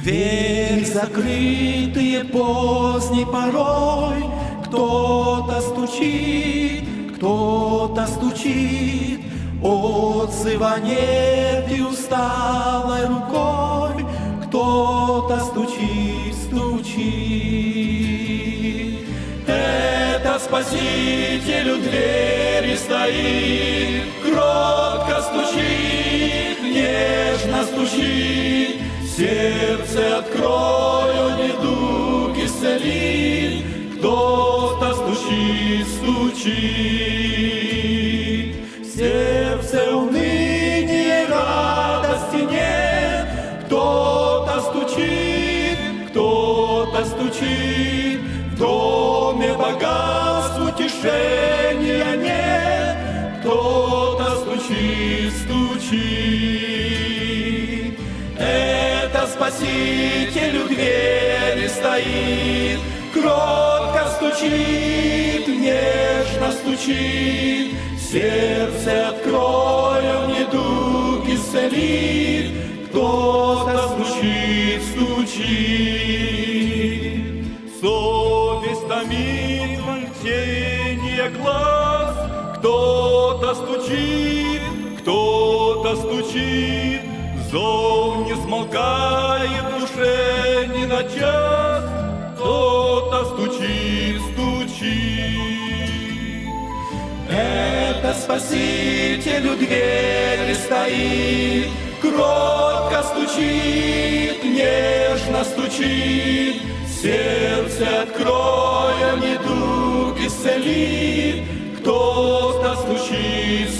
Двери закрытые поздней порой, кто-то стучит, отзыва нет и усталой рукой, кто-то стучит. Это Спаситель у двери стоит, кротко стучит, нежно стучит. Сердце открою, недуг исцелит, кто-то стучит. В сердце уныние, радости нет, кто-то стучит, в доме богатств утешения нет, кто-то стучит. Это Спаситель у двери стоит, кротко стучит, нежно стучит. Сердце открою, недуг исцелит, кто-то стучит. Совесть томит мгновенье глаз, кто-то стучит, зов не смолкает в душе ни на час, кто-то стучит. Это Спаситель у двери стоит, кротко стучит, нежно стучит. Сердце открою, недуг исцелит, кто-то стучит.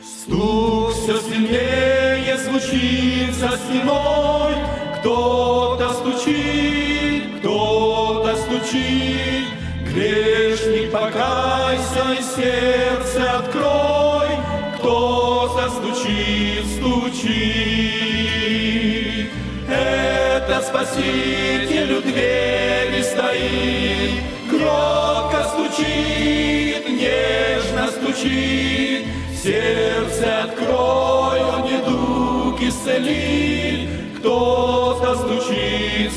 Стук все сильнее звучит за стеной, кто-то стучит, грешник, покайся и сердце открой, кто-то стучит. Это Спаситель у двери стоит, кротко стучит, нежно стучит. Сердце открою, недуг исцелит, кто-то стучит.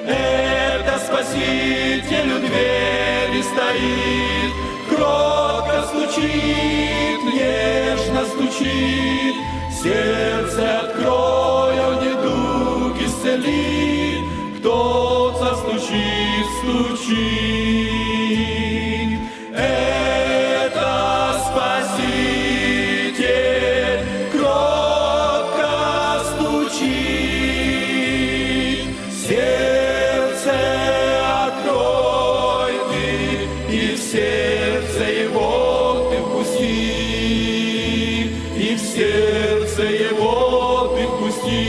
Это Спаситель у двери стоит, кротко стучит, нежно стучит. Сердце открою, недуг исцелит, кто-то стучит. Это Спаситель кротко стучит, сердце открой ты, и в сердце его ты впусти, и в сердце его ты впусти.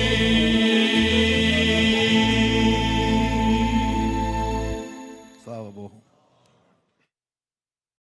Слава Богу.